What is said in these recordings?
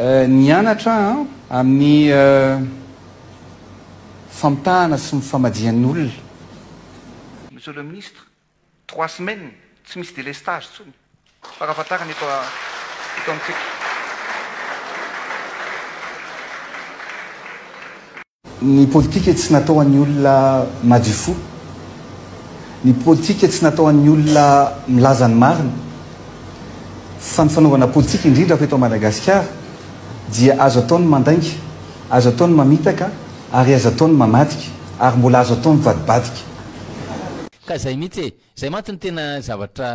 nianatra amin'ny fampitahana sy mifamadian'ny olona. Monsieur le ministre, 3 semaines tsy misy délestage tsony. Farafatarana eto amintsika. Ny politika tsy natao an'ny olona madio fo. Ny politika tsy natao an'ny olona milaza ny marina. Fa ny fanaovana politika indrindra eto Madagasikara dia azo ataony mandainga, azo ataony mamitaka, ary azo ataony mamadika, ary mbola azo ataony vadibadika. Ka zay mihitsy e, zay mantsy ny tena zavatra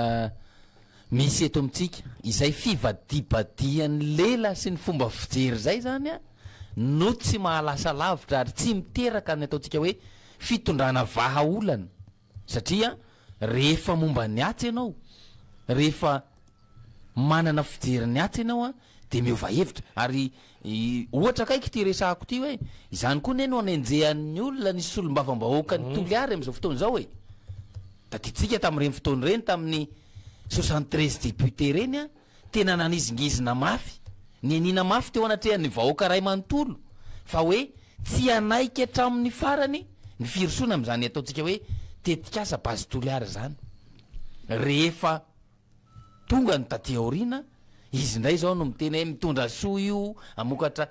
misy eto amintsika, izay fivadibadian'ny lela sy ny fomba fijery zay zany a, no tsy mahalasa lavitra ary tsy miteraka ny ataontsika hoe fitondrana vahaolana. Satria rehefa momba ny atsy ianao, rehefa manana fijery ny atsy ianao a, de miova hevitra. Ary ohatra kaiky ty resahako ty hoe izany koa ne no anenjehan'ny olona ny solombavam-bahoaka ny Toliary amin'izao fotoana zao e. Da titsika tamin'ireny fotoana reny tamin'ny 73 député reny a, tena nanizingizina mafy. Ny anina mafy teo anatrehan'ny vahoaka ray manontolo fa hoe tsy anaiky hatramin'ny farany ny firosoana amin'izany ataontsika hoe tetikasa bazy Toliary zany. Rehefa tonga ny taty aoriana, izy ndray zao no miteny hoe mitondra soa io amokatra.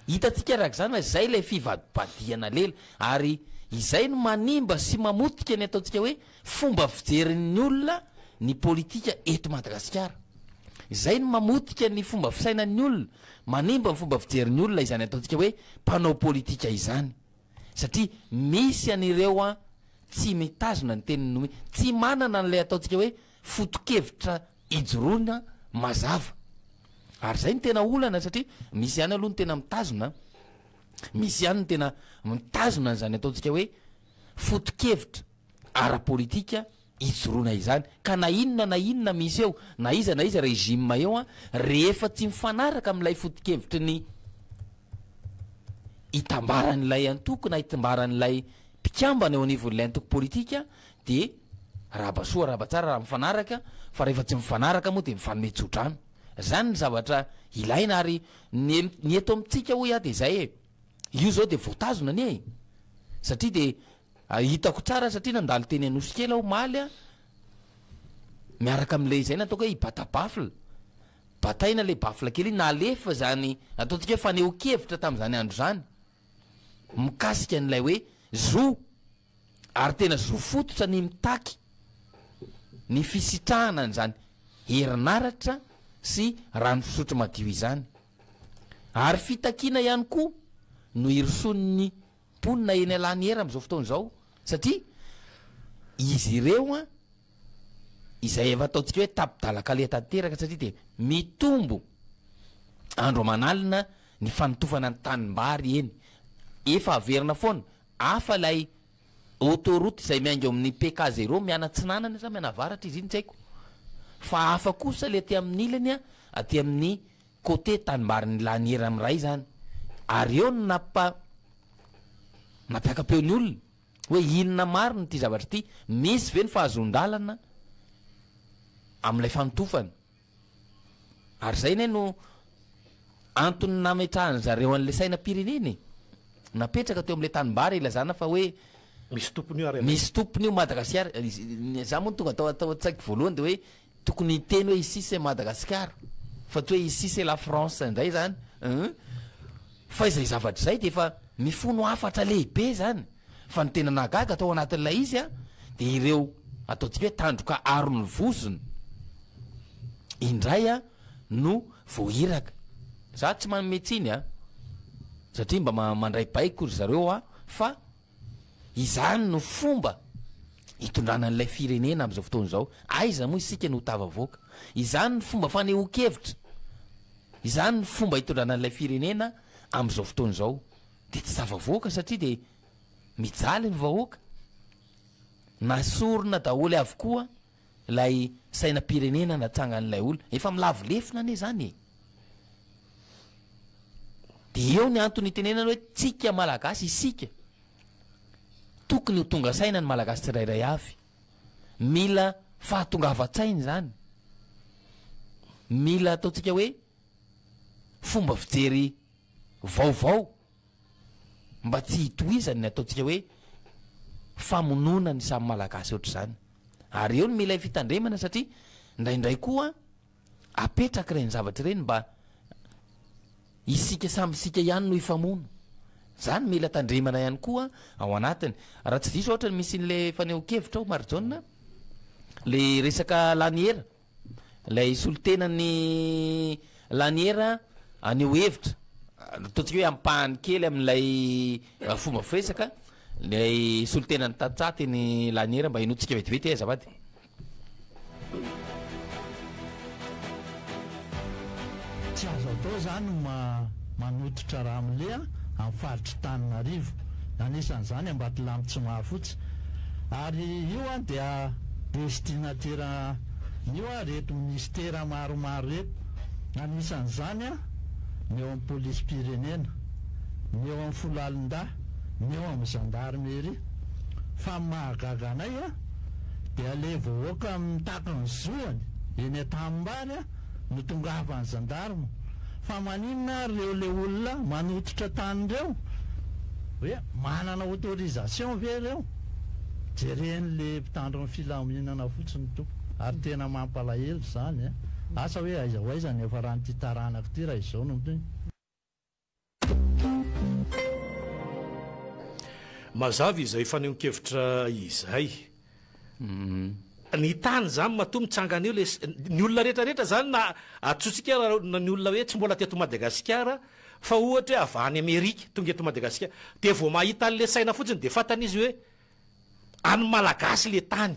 Hitatsika araka zany fa zay ilay fivadibadiana lela, ary izay no manimba sy mamotika ny ataontsika hoe fomba fijerin'ny olona ny politika eto Madagasikara. Izay no mamotika ny fomba fisainan'ny olona, manimba ny fomba fijerin'ny olona izany ataontsika hoe mpanao politika izany. Satria misy an'ireo a tsy mitazona ny teniny, tsy manana n'ilay ataontsika hoe foto-kevitra ijoroana mazava. Ary zay ny tena olana, satria misy ihany aloha ny tena mitazona, misy ihany ny tena mitazona n'izany ataontsika hoe foto-kevitra ara-politika ijoroana izany. Ka na inona misy eo, na iza régime eo a, rehefa tsy mifanaraka amin'ilay foto-kevitry ny itambaran'ilay antoko na itambaran'ilay mpikambana eo anivon'ilay antoko politika, de rabasoa rabatsara raha mifanaraka, fa rehefa tsy mifanaraka moa de mifanometsotranano. Zany ny zavatra ilaina. Ary ny eto amintsika hoy a de zay e, io zao de voatazona anie e. Satria de hitako tsara, satria nandalo teny Anosikely aho maly a, miaraka am'le zay nataoko hoe ibatabafla, bataina le bafla kely nalefa zany ataontsika hoe faneho-kevitra tamin'izany andro zany mikasika n'ilay hoe zo, ary tena zo fototra ny mitaky ny fisitrahana n'izany herinaratra sy rano fisotro madio izany. Ary fitakiana ihany koa no iroson'ny mponina eny alany hera amin'izao fotoana izao. Satria izy ireo a, izay efa ataontsika hoe tapidalakale tanteraka, satria de mitombo andro aman'alina ny fanotofana ny tanimbary eny. Efa averina foana, afa lay autoroute izay miaingo amin'ny PK0 mianatsinanana sa mianavaratra izy iny tsy haiko, fa afa kosa le aty amin'ny ilany a, aty amin'ny côté tanimbariny laniera amiray zany. Ary eo no nampiakapeon'ny olona hoe inona marina ty zavatra ty, misy ve ny fahazondalana amin'ilay fanotofana. Ary zay ne no antony nametrahany zareo an'le sainam-pireneny, napetraka teo amin'le tanimbary ilazana fa hoe misy tompony io, misy tompony io Madagasikara. Za moa tonga atao tsaiky voalohany de hoe tokony hiteny hoe ici c'est Madagasikara, fa tsy hoe ici c'est la France ndray zany. Fa izay zavatra zay de efa mifono hafatra lehibe zany. Fa ny tena nagaga atao anatin'ilay izy a, de ireo ataontsika hoe tandroka aron'ny vozony indray a no voahiraka. Za tsy manmetsiny a, satria mba mandray baiko ry zareo a, fa izany no fomba hitondrana n'ilay firenena amin'izao fotoana izao. Aiza moa isika no tavavoaka, izany ny fomba faneho-kevitra, izany ny fomba hitondrana n'ilay firenena amin'izao fotoana izao. De tsy tavavoaka satria de mijaly ny vahoaka, nasorona daholo avokoa lay sainam-pirenena natsangan'ilay olona, efa milavolefona ane zany e. De eo ny antony itenenana hoe tsika malagasy, isika tokony ho tonga saina ny malagasy tsirairay avy. Mila fahatongavan-tsainy zany, mila ataontsika hoe fomba fijery vaovao mba tsy hitoizany ny ataontsika hoe famonona ny samy malagasy ohatr' zany ary eo ny mila fitandremana satria indraindray koa apetraka ireny zavatra ireny mba isika samysika ihany no ifamono zany mila tandremana ihany koa ao anatiny raha tsy diso ohatra misy n'le faneho-kevitra ao Marjona le resaka laniera lay solotenany laniera aneo hevitra ataontsika hoe ampahany kely amin'ilay fomba firesaka lay solotenany tatsaty ny laniera mba inotsika vetivety azafady tsy azo atao zany manototra raha am'lea amin'ny faritry Tananarivo anisan'izany Ambatolampy tsy mahafotsy ary io a dia destinataire io a reto ministera maromaro reto anisan'izany a ny eo amin'ny polisy pirenena ny eo amin'ny Folalinda ny eo amin'ny gendarmerie fa mahagaga anay a dia le vohoaka mitaka ny zoany eny an-tanimbany a no tongavany gendarme fa maninona reo le olona manototra tanireo hoe manana autorisation ve reo jereny le mpitandro ny filaminana fotsiny to ary tena mampalahelo zany asa hoe aiza ho aiza ny efa raha nyty taranako ty raha izao no toy mazava izay faneho-kevitra izay ny tany zany mato mitsangana io le ny olona rehetrarehetra zany na atsotsika na ny olona hoe tsy mbola teto Madagasikara fa ohatra hoe avany Amerika tonga eto Madagasikara de vao mahita an'le saina fotsiny de fantany izy hoe any malagasy le tany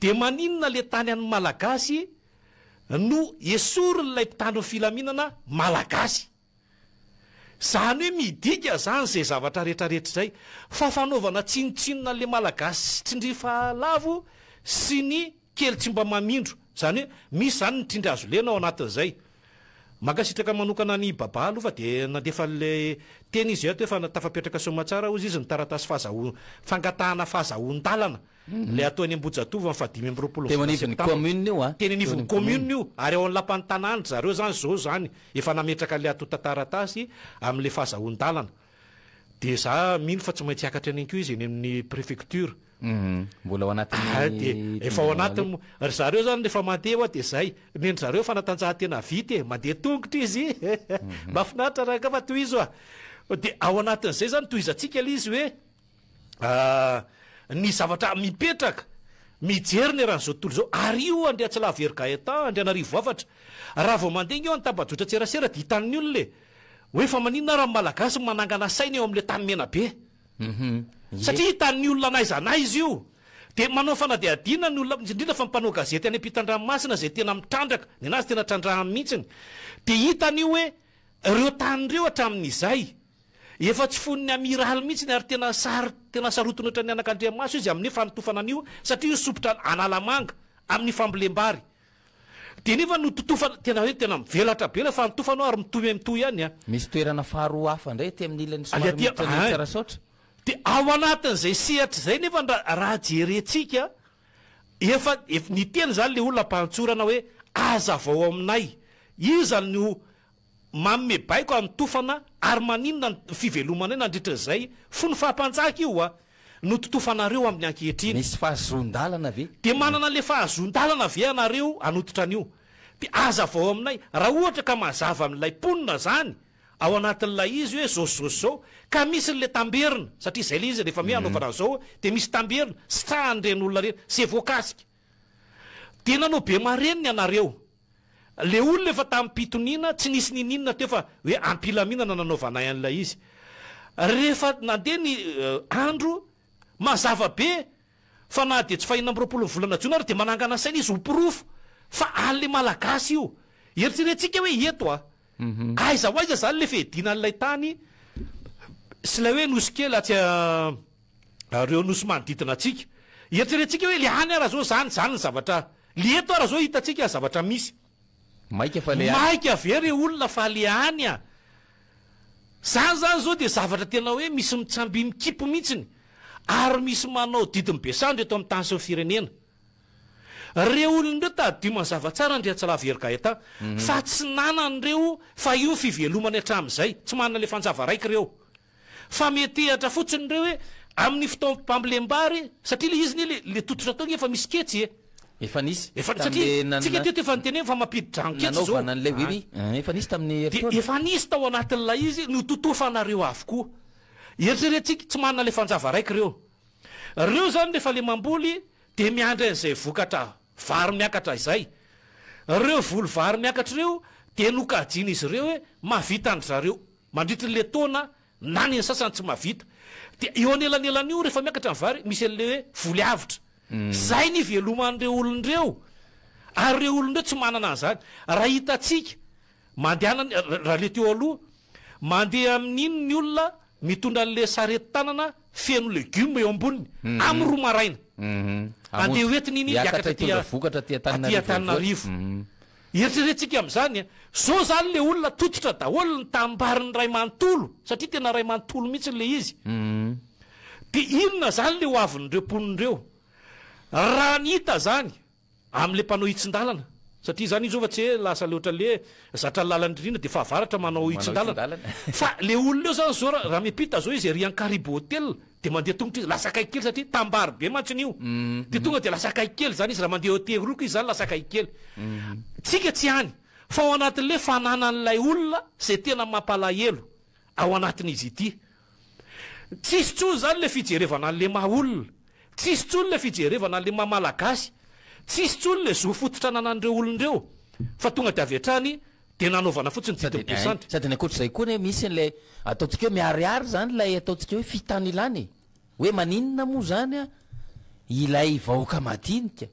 de maninona le tany any malagasy no esory n'ilay mpitandro filaminana malagasy zany hoe midika zany zay zavatra rehetrarehetra zay fa fanaovana tsinotsinona le malagasy tsindrifa lavo sy ny kely tsy mba mamindro zany hoe misy zany ny trindry azo lena ao anatin'izay makasitraka manokana ny babalo fa de nandefa le teny izy eto efa tafapetraka somatsara ozy izy ny taratasy fangatahana fahazahon-dalana le ataony Ambojatovo amin'ny 5 temanivon'ny commune io a teny anivon'ny commune io ary ao an'lapan'ny tanàna zareo zany zao zany efa nametraka le atota taratasy amin'le fahazahon-dalana de za mino fa tsy maintsy hiakatra any ko izy eny amin'ny préfecture mbola ao anatin'ny de efa ao anatiny ry zareo zany rehefa mandeha de zay nendry zareo fanatanjahantena vity mandeha tongotra izy mafinaritra raha ka fa toy izy de ao anatin'izay zany toizatsika le izy hoe ny zavatra mipetraka mijery ny ran'izao tontolo zao ary io Andriatsilavy Gaëtan Andrianarivo Avatra raha vao mandeha io any tabajotra tserasera de hitan'ny olona le hoe fa maninona raha malagasy manangana saina eo amin'le tany mena be satria hitan'ny olona anaiza anaizy io de manao fanadihadiana ny olona indrindra fa mpanao gazety any ampitan-dranomasina zay tena mitrandraka ny anazy tena trandrahany mihitsiny de hitan'io hoe reo tanyreo hatramin'izay efa tsy foniny amiraly mihitsy ary tena sarotony oatra ny anak'Andriamaso izy amin'ny fanotofana an'io satria io sopotra analamanga amin'ny fambolem-bary de nefa no totofana tena hoe tena mivelatra be le fantofanao ary mitoy ihany misy toerana faharoa hafa ndray ty amin'ny ilany somary de ao anatin'izay sehatra zay nefa raha jerentsika efa ny teny zany le olona mpantsorana hoe aza vao aminay izany no mamme baiko amtofana ary maninona ny fivelomana nandritra zay fony fahampanjaka io no totofanareo amin'ny ankehitriny misy fahazon-dalana ve de manana le fahazon-dalana ve anareo anototra an'io de aza vao aminay raha ohatra ka mazava amin'ilay ponina zany ao anatin'ilay izy hoe zao ka misy n'le tamberina satria zay le izy rehefa mi anaovana zao de misy tamberina strandren'olona reny se voakasika de nanao be mareniny anareo le olona efa tamin'nypitonina tsy nisy nininona teo fa hoe ampilaminana nanaovanay an'ilay izy rehefa nandeha ny andro mazava be fa na de tsy fahina am'roapolo volana jona ary de manangana saina izy hoporofo fa an'le malagasy io eritrerentsika hoe eto aiza ho aiza zany le fehidina an'ilay tany sy lay hoe nosy kely atsy reo nosy manodidina atsika eritrerentsika hoe le any araha zao zany ny zavatra le eto araha zao hitatsika zavatra misy maika avery olona fa le any zany zao de zavatra tena hoe misy mitsamby mikipo mihitsiny ary misy manao didiny besandro eto amin'ny tany sy ny firenena reo olon'ireo tadio mazava tsara ndreatsalaverikaeta fa tsy nanan'ireo fa io fivelomany hatramin'izay tsy manana le fanjava raiky reo fa metehatra fotsiny reo hoe amin'ny fotoampambolembary satria le izy ny le tototra taony efa misy ketsy efa nisy satria tsika teo efa nyteny fa mampidi-drangoketsy zao efa nisy tamin'ny efa nisy tao anatin'ilay izy no totofanareo avokoa eritreretintsika tsy manana le fanjava raiky reo zany rehefa le mamboly de miandra an'izay vokatra vary miakatra izay reo volo vary miakatra reo de nokajina izy reo hoe mavita ny zareo mandritryle taona na ny sasany tsy mavita de eo anelan'elan'io rehefa miakatra ny vary misy an'le hoe voly avitra zay ny veloman'ireo olondreo ary reo olondreo tsy manana an'izany raha hitatsika mandehana raha le teo aloha mandeha amin'iny ny olona mitondra an'le sarety tanana feno legioma eo amboniny amin'ny roa maraina andeha hoetiny iny iakatra eritreretintsika am'izany zao zany le olona tototra daholo ny tambariny ray manontolo satria tena ray manontolo mihitsy le izy de inona zany le ho avin'ireo mponin'ireo raha ny hita zany am'le mpanao hitsin-dalana satria zany izy ova tsy hoe lasa leoatra le zatra lalandrina de fa avaratra manao hitsin-dalana fa le olona eo zany zao raha mipita zao izy ry an-karibo hotel de mandeha tongotra izy lasa kaiky kely satria tambary be mantsiny io de tonga de lasa kaiky kely zany izy raha mandeha hotel roko izy zany lasa kaiky kely tsika tsy hany fa ao anatin'le fananan'ilay olona zay tena mampalahelo ao anatin'izy ity tsisy tsony zany le fijerevana an'le mahaolona tsisy tsony le fijerevana an'le mahamalagasy tsisy tsony le zo fototra nanan'ireo olondreo fa tonga de avy atrany de nanaovana fotsiny tipesanty sady ny akoatra zay koa ny misy an'lay ataontsika hoe miariary zany lay ataontsika hoe fitany ilany hoe maninona moa zany a ilay vahoaka madinika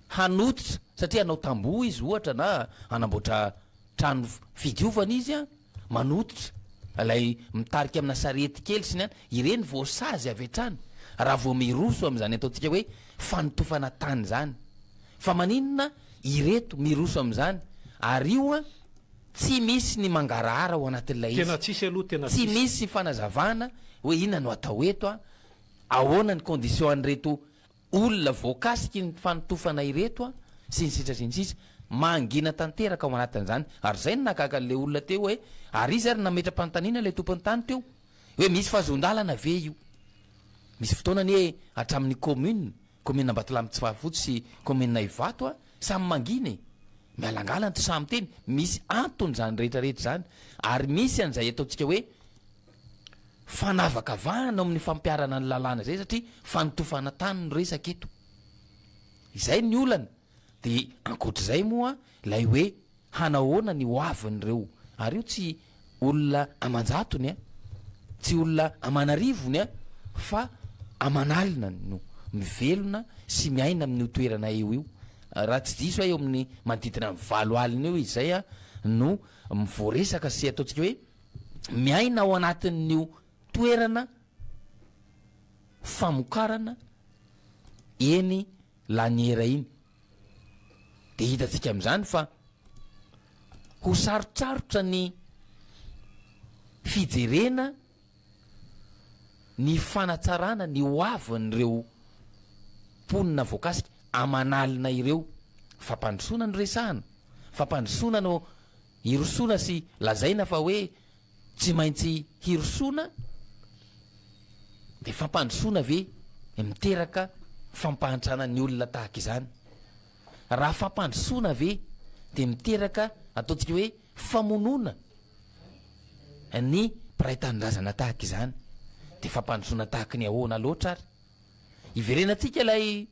hanototra satria anao tambo izy ohatra na anamboatra trano fidiovana izy a manototra lay mitarika amina sarety kely sy ny any ireny voasazy avy atrany raha vo miroso am'izany ataontsika hoe fanotofana tany zany fa maninona ireto miroso am'izany ary io a tsy misy ny mangarahara ao anatin'ilay izy tsy misy fanazavana hoe inona no atao eto a ahoana ny condition an'reto olona voakasiky ny fanotofana ireto a sy ny sitrasinsisa mangina tanteraka ao anatin'izany ary zay ny nakaka an'le olona teo hoe ary izy ary nametra-panontaniana le tompony tany teo hoe misy fahazondalana ve io misy fotoanany hoe hatramin'ny commune Ambatolampy tsy fahafotsy sy commune Ivato a samy manginy mialangalany ty samy teny misy antony zany rehetrarehetra zany ary misy an'izay ataontsika hoe fanavakavahana amin'ny fampiarana ny lalàna zay satria fanotofana tany no resaka eto izay ny olana de ankoatr'izay moa lay hoe hanahoana ny hoavin'ireo ary io tsy olona amanjatony a tsy olona amanarivony a fa amanalina no mivelona sy miaina amin'ny toerana io raha tsy diso eo amin'ny manodidina ny 7 alina eo izy zay a no mivoaresaka sy ataontsika hoe miaina ao anatin'io toerana famokarana eny laniera iny de hitatsika am'izany fa ho sarotsarotra ny fijerena ny fanatsarana ny hoavin'ireo mponina voakasika amanalina ireo fampandrosoana no resahana fampandrosoana no hirosoana sy lazaina fa hoe tsy maintsy hirosoana de fampandrosoana ve miteraka fampahantrana ny olona tahaka izany raha fampandrosoana ve de miteraka ataontsika hoe famonoana ny mpiray-tanindrazana tahaka izany de fampandrosoana tahaka ny ahoana loatra ary iverenatsika lay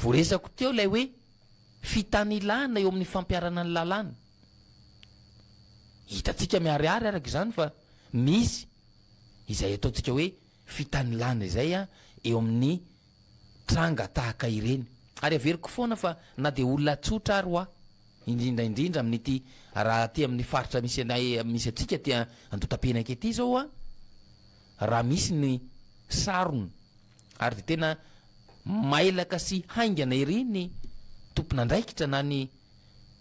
voaresako teo lay hoe fitanilana eo amin'ny fampiarana ny lalàna hitatsika miariary araka izany fa misy izay ataontsika hoe fitanilana izay a eo amin'ny tranga tahaka ireny ary averiko foana fa na de olona tsotra ary hoa indrindraindrindra amin'ity raha ty amin'ny faritra misy anay misy atsika tia andotapenaka ety zao a raha misy ny sarony ary de tena mailaka sy haingana ery ny tomponandraikitra na ny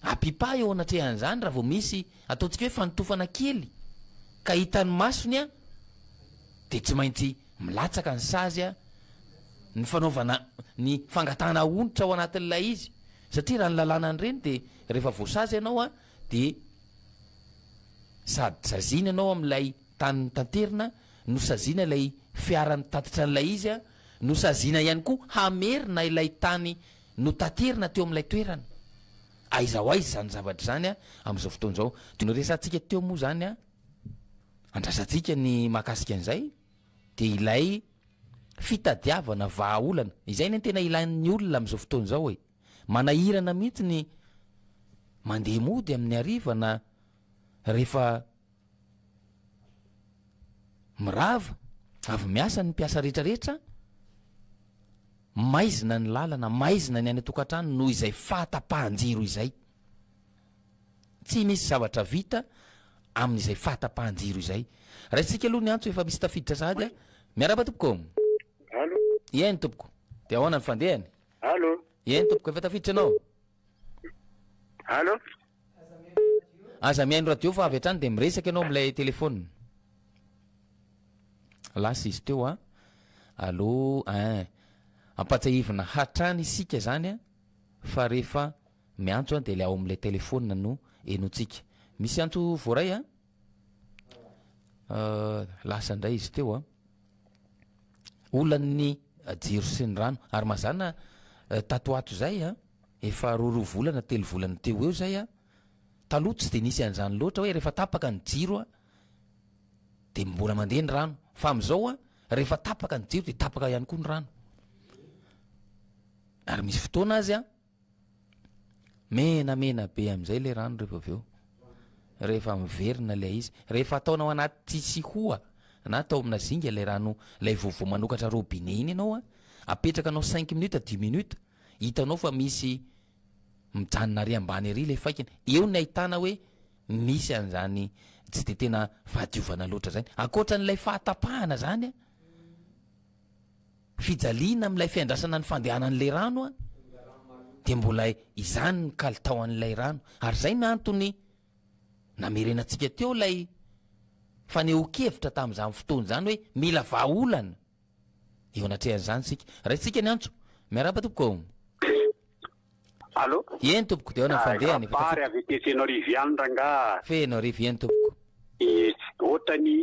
apipa eo anatrehan'izany raha vao misy ataontsika hoe fanotofana kely ka hitan'ny masony a de tsy maintsy milatsaka ny sazy a ny fanaovana ny fangatana onitra ao anatin'ilay izy satria raha ny lalàna an'ireny de rehefa voasazy ianao a de sady saziana ianao amin'ilay tany tanterina no saziana ilay fiarany tatitra an'ilay izy a no saziana ihany koa hamerina ilay tany no tanterina teo amin'ilay toerana aiza ho aiza zany zavatra zany a amin'izao fotoana izao no resantsika teo moa zany a andrasantsika ny mahakasika an'izay de ilay fitadiavana vahaolana izay ny tena ilain'ny olona amin'izao fotoana izao hoe manahirana mihitsy ny mandeha mody amin'ny hariva na rehefa mirava avy miasa ny mpiasa rehetrarehetra maizina ny lalana maizina ny any atokantrano noho izay fahatapahan-jiro izay tsy misy zavatra vita amin'izay fahatapahan-jiro izay raha tsika aloha ny antso efa misy tafiditra sady a miaraba tompoko Allo ieny tompoko de ahoana ny fandehany Allo ieny tompoko efa tafiditra anao Allo aza mihaino radio fa avy hatrany de miresaka ianao amin'ilay telefôna lasa izy teo a allo ampatsahivina hatrany isika zany a fa rehefa miantso a de le ao amin'ilay telefôna no enotsika misy antso voaray a lasa indray izy teo a olan'ny jiro sy ny rano ary mazana tatoato zay a efa roa volana telo volana teo eo zay a taloha tsy de nisy an'izany loatra hoe rehefa tapaka ny jiro a de mbola mandeha ny rano fa am'izao a rehefa tapaka ny jiro de tapaka ihany koa ny rano ary misy fotoana azy a menamena be am'izay le rano rehefa avy eo rehefa miverina le izy rehefa ataonao anaty tsihoa na atao amina zinga le rano lay vovo manokatra robinet iny ianao a apetraka anao 5 minutes 10 minutes hitanao fa misy mijanona ary ambany ary le faikiny eo ny ahitana hoe misy an'izany tsy de tena fahadiovana loatra zany akoatra n'ilay fahatapahana zany a fijaliana amin'ilay fiandrasana ny fandehanan'le rano a de mbola izany ny kalitao an'ilay rano ary zay ny antony namerenantsika teo lay faneho-kevitra tamin'izany fotoana zany hoe mila vahaolana eo anatrehan'izany sika raha tsika ny antso miaraba tompoko Allo eny tompoko de ahoana ny fandehany pary avy ety fenao riviany ranga fenao riviany tompoko ohatra ny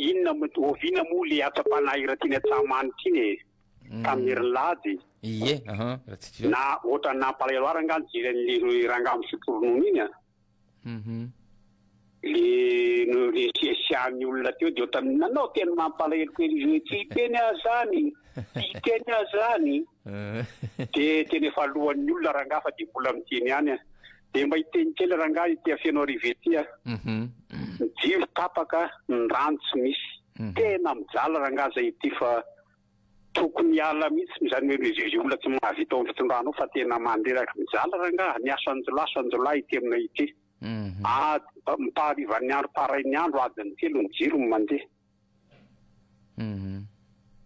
inona ovina moa le atsapanaira tiany atsamany tiny tamin'ny herin'lady ie raha tsika na ohatra nampalahelo ranga jiran'le ranga misotoronono iny a le siasian'ny olona teo de ohatra nanao tena mampalahelo kely tsy teny azany tsy teny azany de teny efa alohan'ny olona ranga fa de mbola miteny ihany a de mba hiteny kely ranga ity afianao rivety a jiro tapaka ny rano tsy misy tena mijala ranga zay ity fa tokony ala mihitsy zany hoe izy olona tsy mahavita ao fitondrano fa tena mandreraka mijala ranga ny asanjolahy ity aminay ity mipaharivan'ny andro parainy andro adiny telo ny jiro mandeha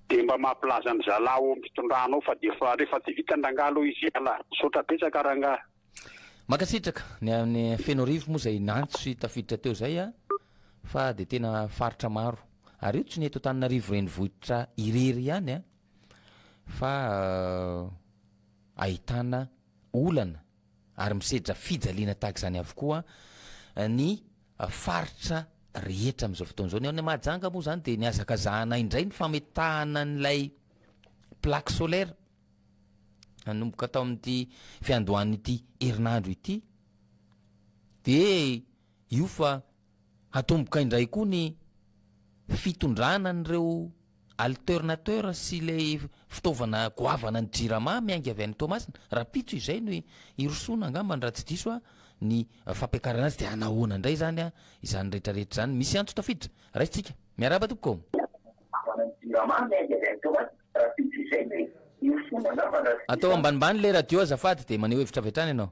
de mba mampilaza mizala ao amin'ny fitondrano ao fa de fa rehefa tsy vita ndangalo izy ala sotra petsaka ranga makasitraka ny amin'ny fenorivo moa zay nantso sy tafiditra teo zay a fa de tena faritra maro ary io tsy ny eto Antananarivo renivohitra irery ihany a fa ahitana olana ary misedra fijaliana tahaka izany avokoa ny faritra rehetra amin'izao fotoana izao ny ao ny mahajanga moa zany de ny azakazahana indray ny fametahana n'ilay plaque solaire anomboka atao amin'ity fiandohan'ity herinandro ity de io fa atomboka indray koa ny fitondrana n'ireo alternateur sy le fitaovana goavana ny jirama miainga avy any Tomasina raha pitso izay no irosona angamba ny raha tsy diso a ny fampiakarana azy de anahoana indray zany a izany rehetrarehetra zany misy antso tafiditra raitsika miaraba tompoko atao ambanimbany le radio azafady de maneho hevitra avy hatrany ianao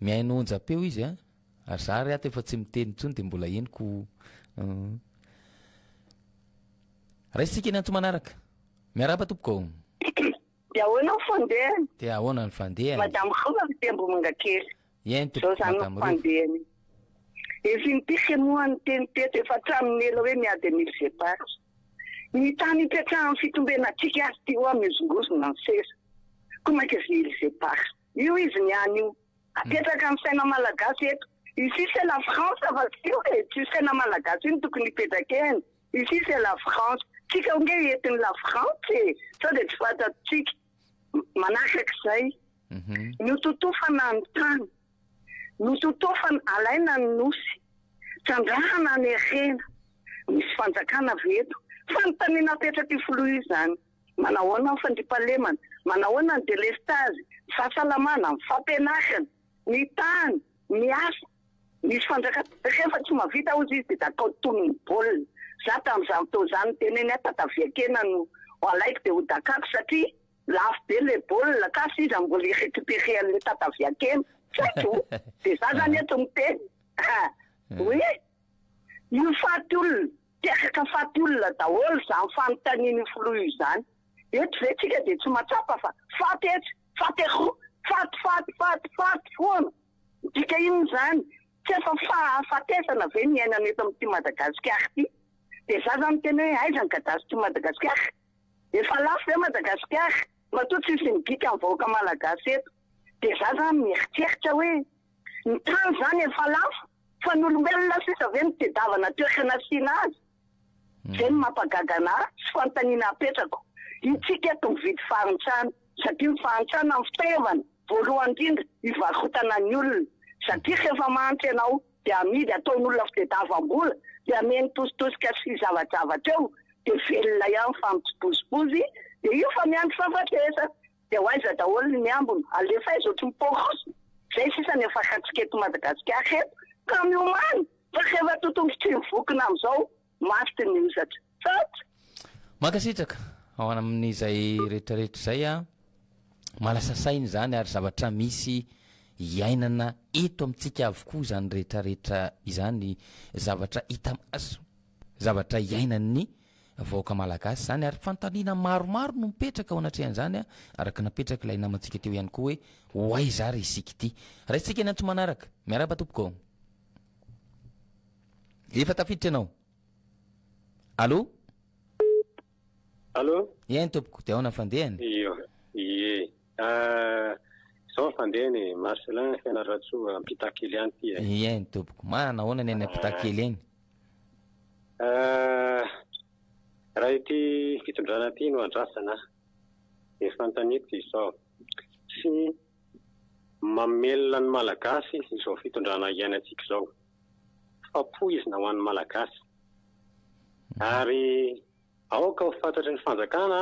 mihaino onjapeo izy a ary za ry ato efa tsy miteny ntsony de mbola eniko raisitsika ny antso manaraka miaraba tompoko de ahoana ny fandehany de ahoana ny fandehany madame Roa Tembo Mangakely eny zao zany tompoko fandehany efa nipisemoa ny teny teto efa traminy ela hoe miady mille separs ny tany ipetrahany fitombenatsika azy ty hoa mizongozona ny sesa komaka mille separs io izy niany io apetraka ny saina malagasy eto ici c'est la France fa io ty saina malagasy iny tokony hipetraka eny ici c'est la France tsika onge entiny la France sao de tsy fantatsika manakak'izay nototofana ny tany nototofana alaina ny nosy trandrahana ny erena misy fanjakana veto fanontaniana apetraka i filoha io zany manahoana ny fandripahalemana manahoana ny délestage fahasalamana ny fampianarana ny tany ny asa misy fanjakana rehefa tsy mavita ozy izy de dakao tonony baolina za tamin'izany tao zany teneny tataviakena no alaiko de ho dakako satria lafo be le baolina kasy izy ambola irécupéré an'le tataviakena saiko de za zany eto miteny oe io faty olona teraka faty olona daholo zany fanontaniany filoha io zany eto ve tsika de tsy matsapa fa faty eto faty faty foana dika iny zany tsy efa fahafatesana ve miainana eto amin'ity Madagasikara ty de za zany teny hoe aizany gadasy ty Madagasikara efa lafo ve Madagasikara matoa tsisy migika ny vahoaka malagasy eto de za zany mieritseritra hoe ny tany zany efa lafo fa n'olombelona sisa ve mitedavana toerana siana azy zay ny mampagagana sy fanontaniana apetrako itsika eto mividy fahantrano satria ny fahantrano amin'ny fitaovana voalohany indrindra hivarotana ny olona satria rehefa mahantra ianao de amidy ataon'olona fitediavam-bola de ameny tositosika sy zavajavatra eo de velona ihany fampitsipozipozy de io fa miandry fahafatesa de hoaiza daholo ny miambona alefa izy ohatry miporosy zay sisa ny afakatsika eto Madagasikara eto ka miomany fa rehefa totomboky tsy mivokina am'izao maty ny osatra satra mankasitraka ao amin'izay rehetrarehetra zay a malasa sainy zany ary zavatra misy iainana eto amintsika avokoa zany rehetrarehetra izany zavatra hita maso zavatra iainan'ny vahoaka malagasy zany ary fantaniana maromaro no mipetraka ao anatrehan'izany a araka napetraka ilay namantsika teo ihany koa hoe hoay zary isika ity raisitsika eny antso manaraka miaraba tompoko efa tafiditra ianao allo allo eny tompoko de ahoana fandehany zao fandehany Marcelin Fianaratsoa ampitakely any ty eny tompoko manahoana ny any ampitakely eny raha ity fitondrana ty no andrasana de fantaniko izao sy mamelona ny malagasy izao fitondrana iainantsika izao fapoizina ho an'ny malagasy ary aoka ho fantatry ny fanjakana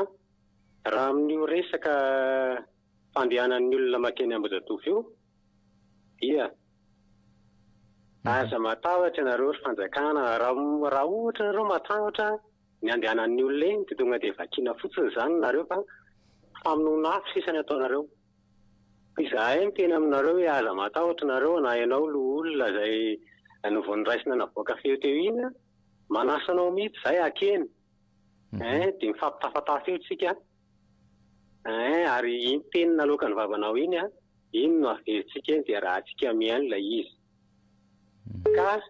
raha amin'io resaka fandehanan'ny olona makeny Ambodiatofo io dia aza matahotra ianareo fanjakana raha ohatra nareo matahotra ny andehanan'ny olona eny de tonga de vakina fotsiny zany nareo fa famonoana afo sisany ataonareo izahay miteny aminareo hoe aza matahotra nareo na ianao lo olona zay novoniraisina navoaka feo teo iny manasanao mihitsy zay akeny de mifampitafatafa eo tsika ary iny teny naloaka ny vavanao iny iny no averintsika eny de raha tsika mihaino ilay izy ka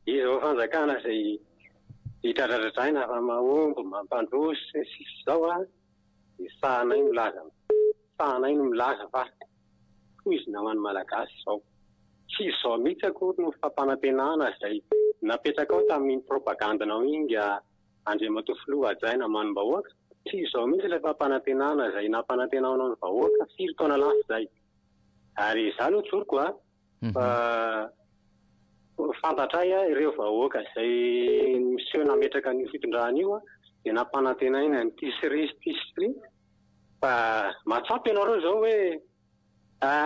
izy ao fanjakana zay hitradradradraina fa mahomby mampandrosy sisy zao de sahanay no milaza fa toizina ho an'ny malagasy zao tsy izao mihitsy akory no fampanantenana zay napetraka ao tamin'iny propagandinao iny Andriamatofiloha ajaina manom-bahoaka tsy izao mihitsy ilay fampanantenana zay nampanantenanao ny vahoaka 4 taona lafo zay ary za aloha tsoriko fa fantatray ireo vahoaka zay miseho nametraka ny fitondrana io de nampanantenaina ny tisserie fa matsampy ianareo zao hoe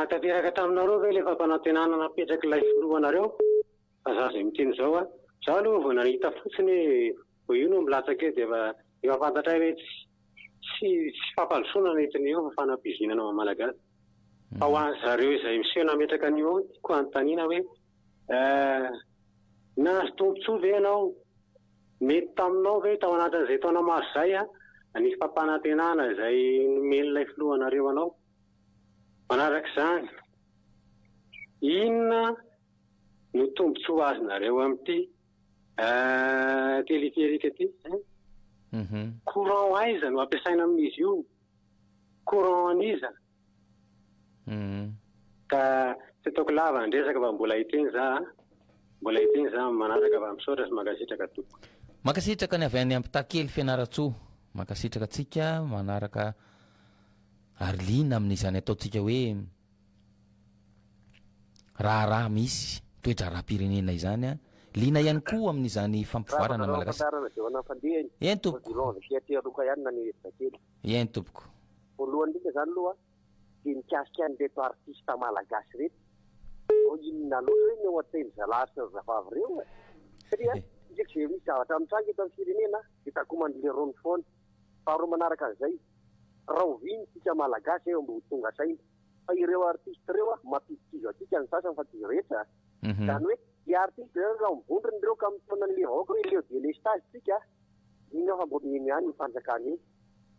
tanteraka taminareo ve le fampanantenana napetraka ilay filohanareo fa za zay miteny zao za aloha vao nahita fotsiny hoe io no milatsaka eo de efa fantatray hoe tsy fampandrosoana netiny eo fa fanampizinana ao malagasy fa ho an zareo izay miseho nametraka an'io ko anontaniana hoe nahazo tombontsoa ve ianao mety taminao ve tao anatin'izay taona maro zay ny fampanantenana zay nomen'ilay filohanareo anao manaraka izany inona no tombotsy ho azonareo amin'ity teliterika ty courant aiza no ampiasaina amin'izy io courant aniza ka tsy ataoko lava andresaka fa mbola hiteny za manaraka fa misaotra sy makasitraka toko makasitraka ny avy any ampitahakely fianaratsoa makasitraka atsika manaraka arlina amin'izany ataotsika hoe raha misy toetra raha-pirenena izany a lina ihany koa amin'izany fampivoarana malagasy eny tompoko eny tompoko voalohany ndrika zany aloha dia mikasika an'ireto artista malagasy reto inona loatra hoe ny eo ateny zalahy sy zavavy reo satria isika ze misy zavatra mitrangy eto amin'ny firenena dia takomandilerony foana faharoa manaraka an'izay raha oviny tsika malagasy eo mbo tonga saina fa ireo artiste reo mampitikizo atsika ny sasany fa dia rehetra zany hoe i artiste reo raha mivondrony reo ka mitona an'le vahoaka hoe leo dia le stage tsika iny afa mbo mihemy ihany ny fanjakany iny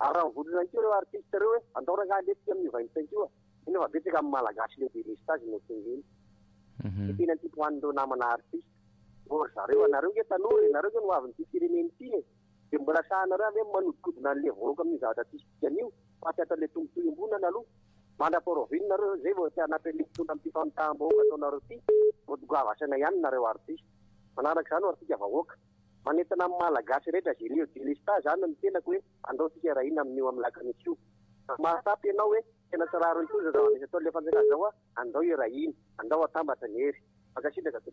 ary raha mivondrona an'keo reo artiste reo hoe andao rangahaletsika amin'ny vaintainko iny afa betsaka amin'ny malagasy leo dia le stage no tongeny tena antipohan'ireo namana artiste or zareo anareo ke tanora nareo ke no avin'ity fireneny ity dia mbola sahanareo hoe manodikodina an'le vahoaka amin'ny zavatra tisikaan'io fa tsy atao le tombotoim-bonana aloha mandra-poroviany nareo zay vao ty anatin'le mpitondra amin'ny famitaam-bahoaka ataonareo ty vodogoavasana ihany nareo artiste manaraka zany artika vahoaka manentana amin'ny malagasy rehetra zy leo delesta zany ny tenako hoe andaotsika rahina amin'io amin'ny lakamisy io mahasapy ianao hoe tena tsararony toza zao misy atao le fanjaka zao andao irahiny andao atambatra ny hery makasitraka to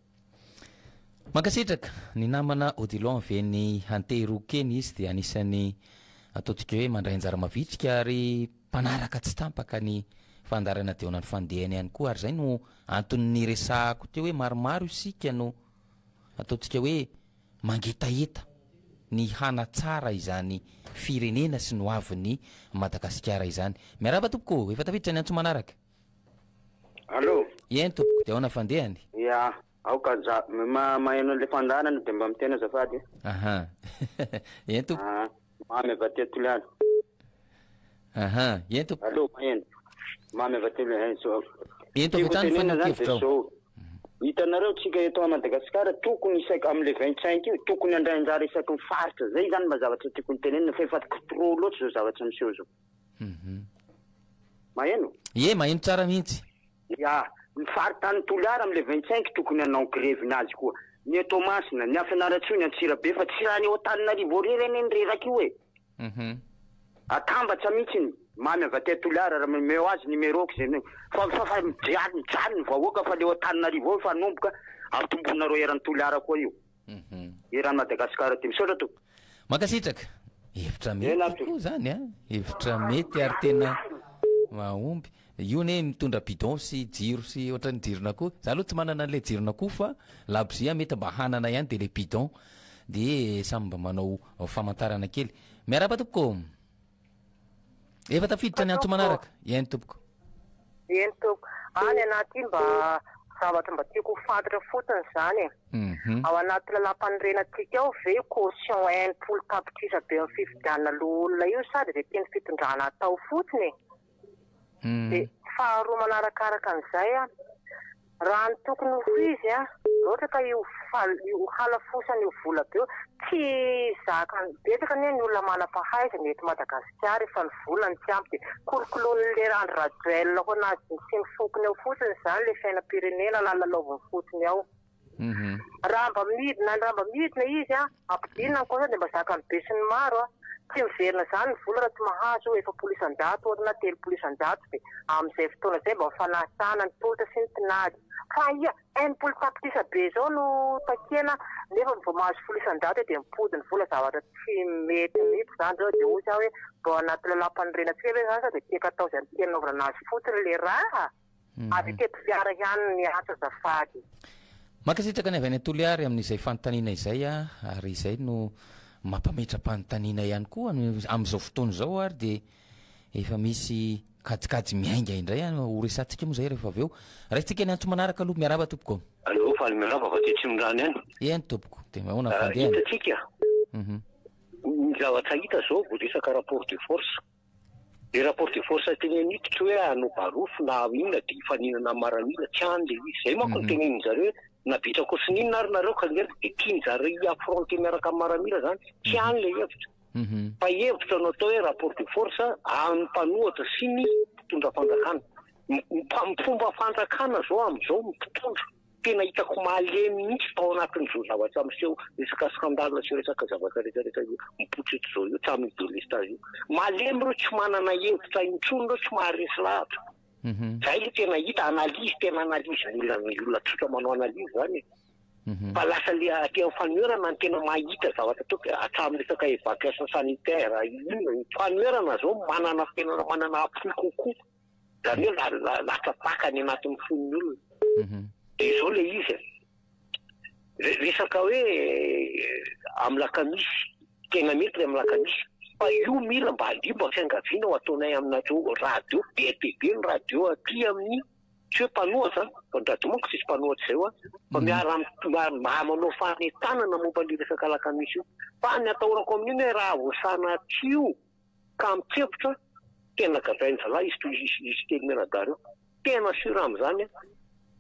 makasitraka ny namana Odilon aveny Anterokeny izy dia anisan'ny ataotsika hoe mandray anjara mavitrika ary mpanaraka tsy tampaka ny fandarana deonany fandehany ihany koa ary zay no antony resahako teo hoe maromaro isika no ataotsika hoe mangetaeta ny hanatsara izany firenena sy no aviny Madagasikara izany miaraba tompoko efa tafiditra ny antso manaraka allo ien tompoko de ona fandehany ya aoka za maheno le fandarana de mba mitena zafady aha ien tompoko mamy vatetoliano aha ien tompoko allo maheno mamy vatetoliano so ien tompoko trano fanokevitra hitanareo tsika eto a Madagasikara tokony isaky am'le 25 io tokony andray anjara isaky ny faritra zay zany mba zavatra tokony tenenina fa efa trop loatra zao zavatra miseho zao maheno ye maheno tsara mihitsy ya ny faritany Toliara am'le 25 tokony anao grevinazy koa ny Tomasina ny Afinaratsony Antsirabe fa tsy raha ny Antananarivo rereny ny reraka io e atambatsa mihitsiny mamy avy Toliara raha meo azy numeroko zay fa mijaly ny vahoaka fa le Antananarivo fa nomboka atombona ro eran'ny Toliara koa io eran'ny Madagasikara ty misaotra to makasitraka hevitra mety koa zany a hevitra mety ary tena mahomby io ne mitondra bidon sy jiro sy ohatrany jirona koa za aloha tsy manana an'le jirona koa fa labozia mety mba hanana ihany de le bidon de samy mba manao famantarana kely miaraba tompoko efa tafiditra ny antso manaraka ien tompoko any anaty mba zavatra mba tiako fantatra fotiny zany ao anaty lalam-panorenatsika ao ve caution impolo tapitrisa be amin'ny fifidianana loolona io sady de teny fitondrana atao fotsiny de faharoa manarakaraka an'izay raha ny tokony ho izy loatra ka io halafosany io vola be io tsy zaka betsaka ny ny olona manam-pahaizana eto Madagasikara efa ny volany tsy ampy de kolokolon'ny le rano raduel ho anazy sy mifokony ao fotsiny zany le fiainam-pirenena lalalaoviny fotsiny ao raha mba midina izy ampidinina kosa de mba zaka ny besiny maro tsy miverina zany ny vola raha tsy mahazo efa polisan-jato na telo-polisan-jato de amin'izay fotoana zay mba mifanasana ny tolotra sy ny tinady fa ia impolo tapitrisa be zao no takena nefa mba mahazo polisan-jato de mipody ny vola zavatra tsy mety mihitsy zany reo de ozy hoe mba anaty lalam-panorenatsika ve zany sa de tiaka atao zay tena naovana azy fotsiny le raha avy teto fiara ihany ny asa zafady makasitraka ny avy any Toliara amin'izay fanontaniana izay ary izay no mampametra-panontaniana ihany koa am'izao fotoana zao ary de efa misy kajikajy miainga indray ho resantsika moa zay rehefa avy eo raisitsika ny antso manaraka aloha miaraba tompoko allo fa miaraba fa tetsimindrany any eny tompoko de mahona fandehany hitatsika ny zavatra hita zao vo resaka rapport de force le rapport de force tenenitry hoe anobarofo na inona de ifaninana maranila tsy any le izy zay manko ny teneniny zareo nabitrako sy ninona ary nareo ka tianjare affronté miaraka amin'ny maramila zany tsy any le hevitra fa hevitra no atao hoe rapport de force amin'ny mpanohatra sy ny mpitondra fanjakana fomba fanjakana zao amin'izao mpitondra tena hitako malemy mihitsy tao anatin'izao zavatra amin'izao resaka skandale sy resaka zavatra rehetrarehetra mipoitra eto zao io tsy amin'ny delestage io malemy reo tsy manana hevitra intsony reo tsy maharesy lahatra zay le tena hita analyse tena analyse ny olona tsotra manao analyse zany fa lasa le aty amin'ny fanoerana ny tena mahita zavatra hatramin'ny resaka évacuation sanitaire ino fanoerana zao manana apony kokoa zany hoe lasa pakany anatin'ny fon'ny olona de zao le izy resaka hoe amin'ny lakamisy tena mety le amin'ny lakamisy fa io mila mba alimba fiangaviana ho ataonay aminareo radio BTB ny radio aty amin'ny tsy hoe mpanohatra fa ny radio manko tsisy mpanohatra zay ho fa miara manao fanentanana momba ny resaka lakamisy io fa ny atahorako amin'iny hoe raha voasana tio ka mitsepitra tena gavainy zalahy izy telo menadary io tena sura amin'izany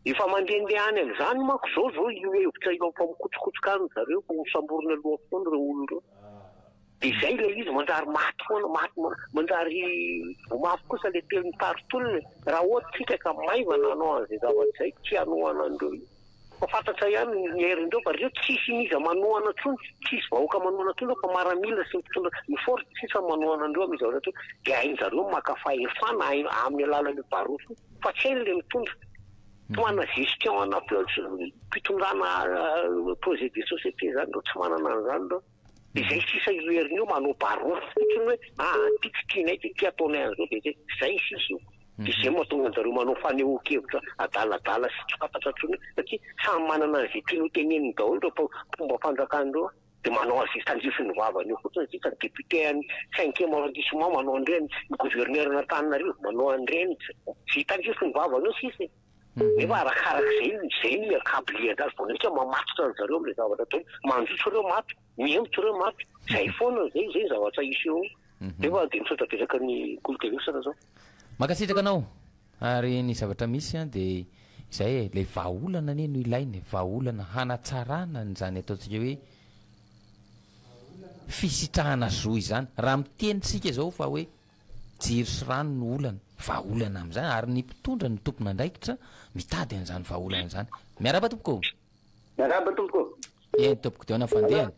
efa mandehandeha any amin'izany manko zao io hevitra ilao mpamikotsikotsika any zareo samborona aloha foana reo olona reo de zay le izy manjary maty foana manjary vomafy kosa le telo mitarotolony raha ohatsy tsika ka maivana anao an'izay zavatra zay tsy anohana andreo fa fantatra ihany ny herindreo fa reo tsisy miza manohana tsony tsisy vahoaka manohana tsony fa maramila sy mitondra ny force tsisa manohana andreo amin'ny zavatra tsony de hainjareo makafahefana amin'ny alalan'ny baroso fa tsy hainy le mitondra tsy manana gestion ana mpitondrana projet de société zany reo tsy manana an'izany reo de zay sisa io herin'io manao baroso fotsiny hoe tikitinay ty ataonay an'izao de zay sisa io de zay mahatonga anjareo manao fanehoan-kevitra adaladala sy tsy fantatra tsony satria samy manana an'izay tiano teneniny daholo reo fomba fanjakandreo de manao azy tandrifiny vavany io fotsiny sika ny député any 5e arrondissement manao an'ireny ny gouverneur n'Antananarivo manao an'ireny sy tandrifiny vavany io sisa nefa arakarak'zay ny akabliana azy vao netsy mamatotra an'zareo am'le zavatra ataony manjotso reo maty miemotro reo maty zay foana zay zavatra isy eo nefa de misaotra betsaka ny kolotelosana zao makasitraka anao ary ny zavatra misy de izay le vahaolana anie no ilainy vahaolana hanatsarana nyzany ataontsika hoe fisitrahana zoy zany raha mitenitsika zao fa hoe jiro sy rano no olana vahaolana am'izany ary ny mpitondra ny tompona ndraikitra mitady an'izany vahaolana zany miaraba tompoko miaraba tompoko tompoko de ana fandehany